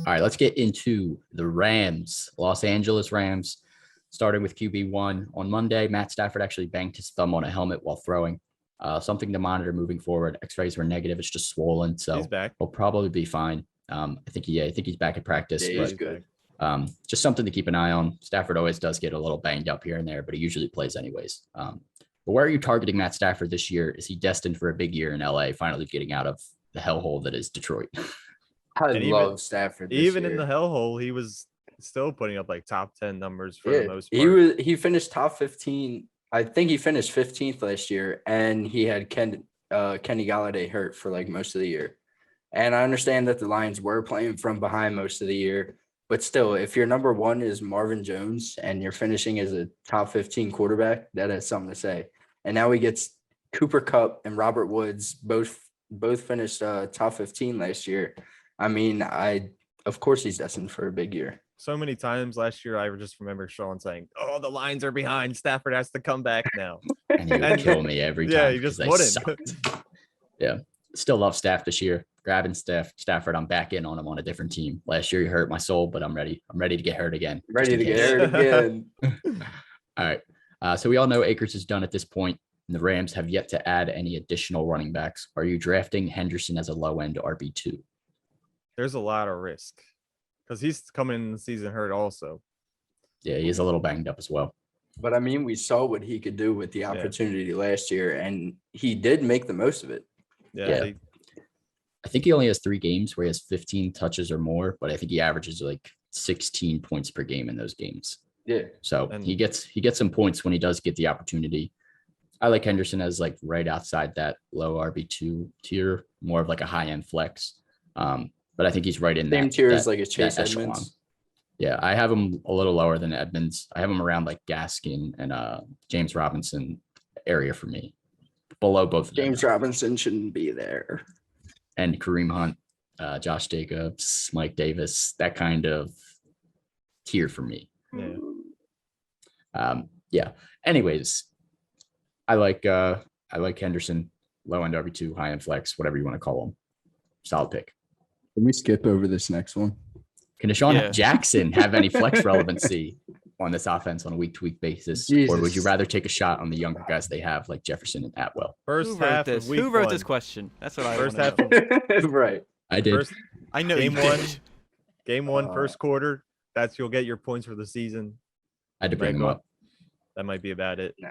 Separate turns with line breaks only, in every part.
All right, let's get into the Rams, Los Angeles Rams, starting with QB1. On Monday, Matt Stafford actually banged his thumb on a helmet while throwing. Something to monitor moving forward. X-rays were negative. It's just swollen, so
he's back.
He'll probably be fine. I think he's back at practice.
Yeah, he's good.
Just something to keep an eye on. Stafford always does get a little banged up here and there, but he usually plays anyways. But where are you targeting Matt Stafford this year? Is he destined for a big year in LA, finally getting out of the hellhole that is Detroit?
I love Stafford.
Even in the hellhole, he was still putting up like top 10 numbers for the most
part. He finished top 15. I think he finished 15th last year, and he had Kenny Galladay hurt for like most of the year. And I understand that the Lions were playing from behind most of the year, but still, if your number one is Marvin Jones and you're finishing as a top 15 quarterback, that has something to say. And now he gets Cooper Kupp and Robert Woods, both finished top 15 last year. I mean, of course he's destined for a big year.
So many times last year, I just remember Sean saying, "Oh, the Lions are behind. Stafford has to come back now."
And he would kill me every time.
Yeah, he just wouldn't.
Yeah, still love Staff this year. Grabbing Stafford, I'm back in on him on a different team. Last year he hurt my soul, but I'm ready. I'm ready to get hurt again.
Ready to get hurt again.
All right. So we all know Akers is done at this point, and the Rams have yet to add any additional running backs. Are you drafting Henderson as a low-end RB2?
There's a lot of risk because he's coming in the season hurt also.
Yeah, he's a little banged up as well.
But I mean, we saw what he could do with the opportunity last year, and he did make the most of it.
Yeah. I think he only has 3 games where he has 15 touches or more, but I think he averages like 16 points per game in those games.
Yeah.
So he gets some points when he does get the opportunity. I like Henderson as like right outside that low RB2 tier, more of like a high-end flex. But I think he's right in that.
Same tier as like a Chase Edmonds.
Yeah, I have him a little lower than Edmonds. I have him around like Gaskin and James Robinson area for me. Below both.
James Robinson shouldn't be there.
And Kareem Hunt, Josh Jacobs, Mike Davis, that kind of tier for me.
Yeah.
Anyways, I like Henderson, low end RB2, high end flex, whatever you want to call him. Solid pick.
Can we skip over this next one?
Can Deshaun Jackson have any flex relevancy on this offense on a week-to-week basis?
Jesus.
Or would you rather take a shot on the younger guys they have, like Jefferson and Atwell?
Who
wrote this question? That's what I
first
half.
Right.
I did.
I know
game one, first quarter. You'll get your points for the season.
I had to bring him up.
That might be about it.
No,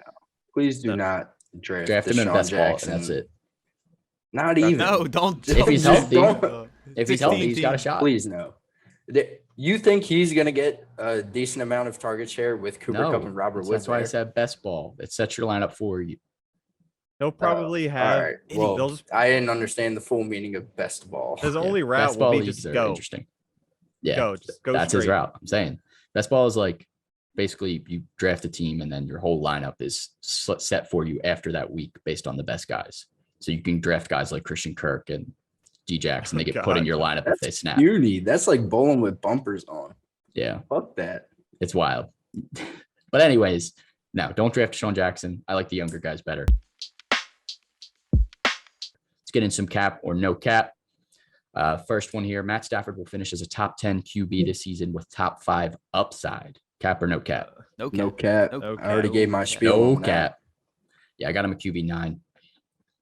please do not draft
him in best ball, and that's it.
Not even.
No, don't.
If he's healthy, he's got a shot.
Please no. You think he's going to get a decent amount of target share with Cooper Kupp and Robert Woods?
That's why I said best ball. It sets your lineup for you.
He'll probably have.
All right. Well, I didn't understand the full meaning of best ball.
His only route will be just go.
Interesting. Yeah,
go
that's
straight.
His route. I'm saying best ball is like basically you draft a team and then your whole lineup is set for you after that week based on the best guys. So you can draft guys like Christian Kirk and D-Jax, and they get put in your lineup if they snap.
That's like bowling with bumpers on.
Yeah.
Fuck that.
It's wild. But anyways, no, don't draft Deshaun Jackson. I like the younger guys better. Let's get in some cap or no cap. First one here, Matt Stafford will finish as a top 10 QB this season with top 5 upside. Cap or no cap?
No cap. I already gave my
No
spiel.
cap. Yeah, I got him a QB 9.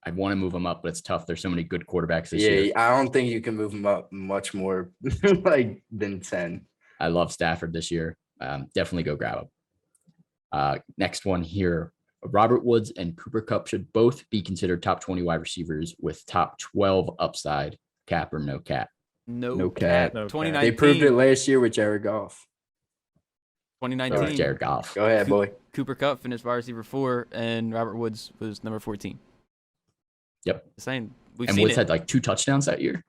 I want to move him up, but it's tough. There's so many good quarterbacks this year.
I don't think you can move him up much more than 10.
I love Stafford this year. Definitely go grab him. Next one here. Robert Woods and Cooper Kupp should both be considered top 20 wide receivers with top 12 upside. Cap or no cap?
No cap.
2019.
They proved it last year with Jared Goff.
2019.
Jared Goff.
Go ahead, boy.
Cooper Kupp finished wide receiver 4, and Robert Woods was number 14.
Yep.
Saying
Woods had like 2 touchdowns that year,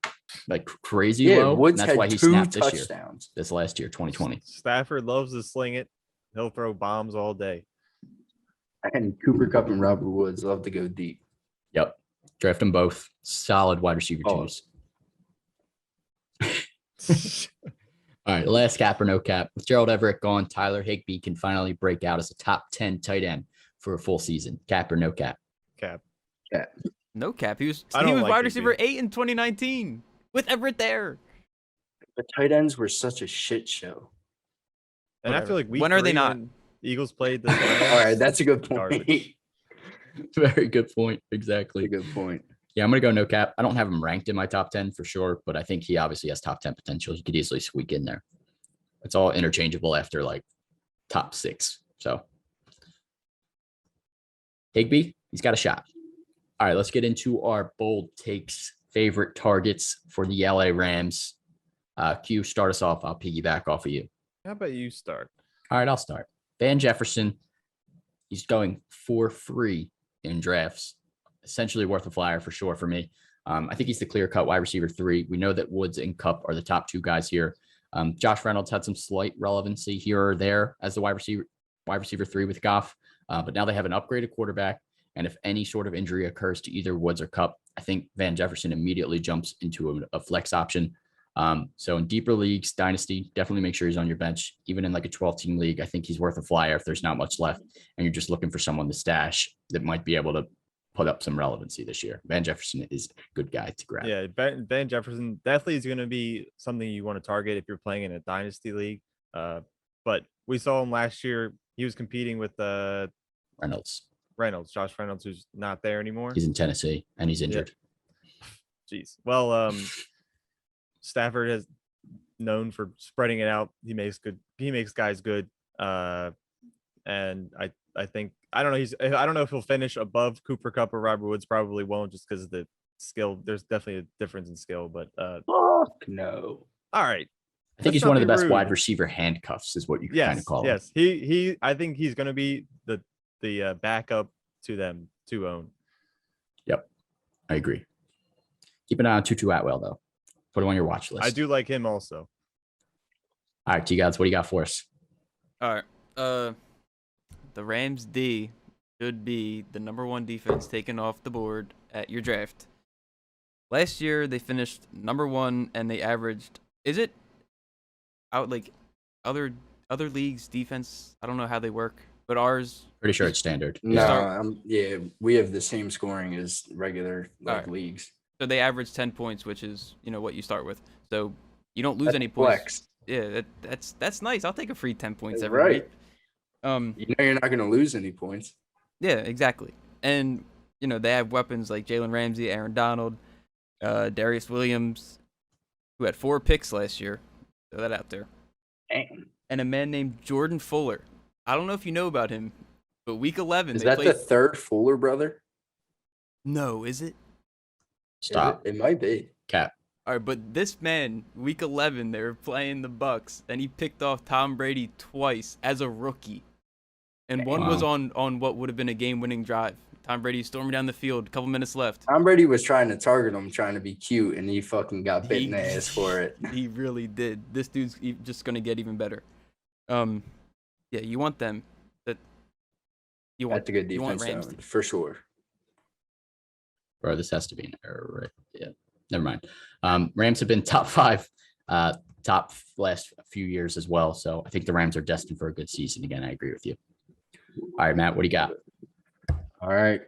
like crazy low.
Woods
and that's
had
why he
2
snapped
touchdowns
this last year, 2020.
Stafford loves to sling it. He'll throw bombs all day.
And Cooper Kupp and Robert Woods love to go deep.
Yep. Draft them both. Solid wide receiver twos. All right, last cap or no cap. With Gerald Everett gone, Tyler Higbee can finally break out as a top 10 tight end for a full season. Cap or no cap?
Cap.
No cap. He was
wide
receiver 8 in 2019 with Everett there.
The tight ends were such a shit show.
And I
Whatever.
feel like week
When are they
3
not?
when the Eagles played the
All right,
Rams,
that's a good point.
garbage.
Very good point.
That's
Exactly.
a good point.
Yeah, I'm gonna go no cap. I don't have him ranked in my top 10 for sure, but I think he obviously has top 10 potential. He could easily squeak in there. It's all interchangeable after like top 6. So Higbee, he's got a shot. All right, let's get into our bold takes, favorite targets for the LA Rams. Q, start us off. I'll piggyback off of you.
How about you start?
All right, I'll start. Van Jefferson, he's going 4-3 in drafts. Essentially worth a flyer for sure for me. I think he's the clear-cut wide receiver 3. We know that Woods and Kupp are the top 2 guys here. Josh Reynolds had some slight relevancy here or there as the wide receiver 3 with Goff, but now they have an upgraded quarterback. And if any sort of injury occurs to either Woods or Kupp, I think Van Jefferson immediately jumps into a flex option. So in deeper leagues, dynasty, definitely make sure he's on your bench. Even in like a 12-team league, I think he's worth a flyer if there's not much left and you're just looking for someone to stash that might be able to put up some relevancy this year. Van Jefferson is a good guy to grab.
Yeah, Van Jefferson definitely is going to be something you want to target if you're playing in a dynasty league. But we saw him last year. He was competing with
Reynolds,
Josh Reynolds, who's not there anymore.
he's in Tennessee and he's injured.
Jeez. Well, Stafford has known for spreading it out. He makes guys good. And I think I don't know if he'll finish above Cooper Kupp or Robert Woods. Probably won't, just because of the skill. There's definitely a difference in skill, but
Fuck no.
all right.
I think
Let's
he's
not
one of
be
the best
rude.
wide receiver handcuffs is what you can kind of call him.
Yes. He I think he's going to be the backup to them to own.
Yep, I agree. Keep an eye on Tutu Atwell though. Put him on your watch list.
I do like him also.
All right, T-Gods, what do you got for us?
All right. The Rams D should be the number 1 defense taken off the board at your draft. Last year they finished number 1 and they averaged. Is it out like other leagues defense? I don't know how they work, but ours.
Pretty sure it's standard.
No, yeah, we have the same scoring as regular
Alright.
leagues.
So they average 10 points, which is what you start with. So you don't lose
That's
any points.
flex.
Yeah, that's nice. I'll take a free 10 points
That's
every
right.
week.
You know you're not going to lose any points.
Yeah, exactly. And they have weapons like Jalen Ramsey, Aaron Donald, Darius Williams, who had 4 picks last year. Throw that out there.
Damn.
And a man named Jordan Fuller. I don't know if you know about him, but week 11
Is
they
that
played.
the third Fuller brother?
No, is it?
Stop.
It might be.
Cap.
All right, but this man, week 11, they were playing the Bucks, and he picked off Tom Brady twice as a rookie. And one was on what would have been a game-winning drive. Tom Brady storming down the field, a couple minutes left.
Tom Brady was trying to target him, trying to be cute, and he fucking got bit in the ass for it.
He really did. This dude's just going to get even better. Yeah, you want them. That's
a good
you want
defense,
Rams
though, for sure.
Bro, this has to be an error, right? Yeah. Never mind. Rams have been top 5, top last few years as well. So I think the Rams are destined for a good season. Again, I agree with you. All right, Matt, what do you got?
All right.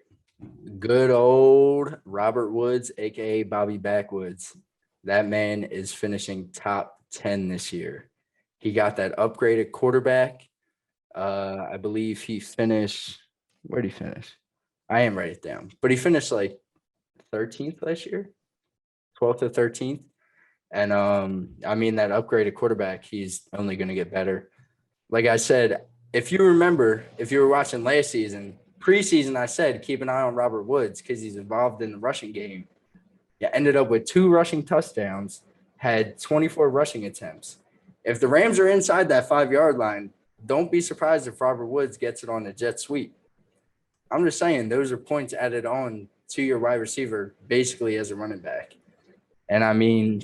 Good old Robert Woods, a.k.a. Bobby Backwoods. That man is finishing top 10 this year. He got that upgraded quarterback. I believe he finished – where did he finish? I am writing it down. But he finished like 13th last year, 12th or 13th. And, I mean, that upgraded quarterback, he's only going to get better. Like I said, if you remember, if you were watching last season, preseason, I said keep an eye on Robert Woods because he's involved in the rushing game. Yeah, ended up with 2 rushing touchdowns, had 24 rushing attempts. If the Rams are inside that 5-yard line, don't be surprised if Robert Woods gets it on a jet sweep. I'm just saying those are points added on to your wide receiver basically as a running back. And I mean,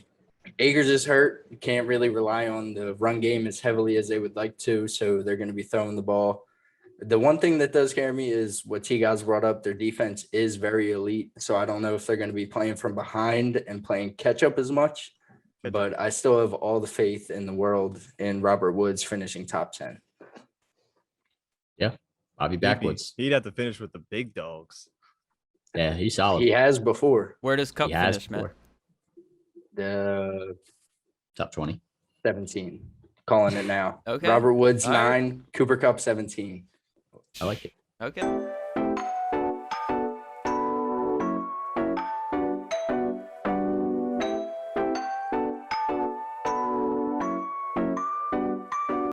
Akers is hurt. You can't really rely on the run game as heavily as they would like to, so they're going to be throwing the ball. The one thing that does scare me is what T-Guys brought up. Their defense is very elite, so I don't know if they're going to be playing from behind and playing catch-up as much, but I still have all the faith in the world in Robert Woods finishing top 10.
Yeah, Bobby Backwoods.
He'd have to finish with the big dogs.
Yeah, he's solid.
He has before.
Where does Kupp
He has
finish, man?
before.
The
top 20.
17. Calling it now.
Okay.
Robert Woods
All right.
9, Cooper Cup 17.
I like it.
Okay.